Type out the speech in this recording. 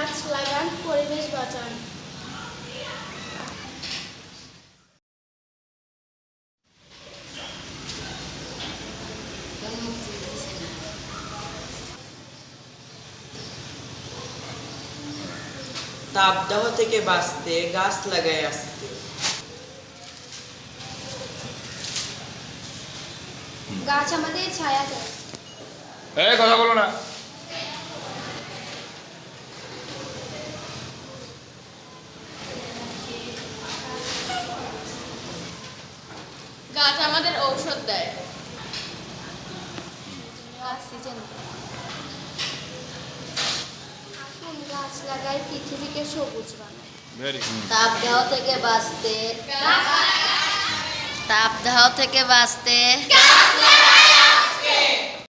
গাছ লাগান, পরিবেশ বাঁচান। তাপদাহ থেকে বাঁচতে গাছ লাগাই আসতে। গাছ আমাদের ছায়া দেয়। কথা বলো না। গাছ আমাদের ঔষধ দেয়। অক্সিজেন দেয়। আসুন গাছ লাগাই, পৃথিবীকে সবুজ বানাই। তাপদাহ থেকে বাঁচতে গাছ তাপদাহ থেকে বাঁচতে লাগাই।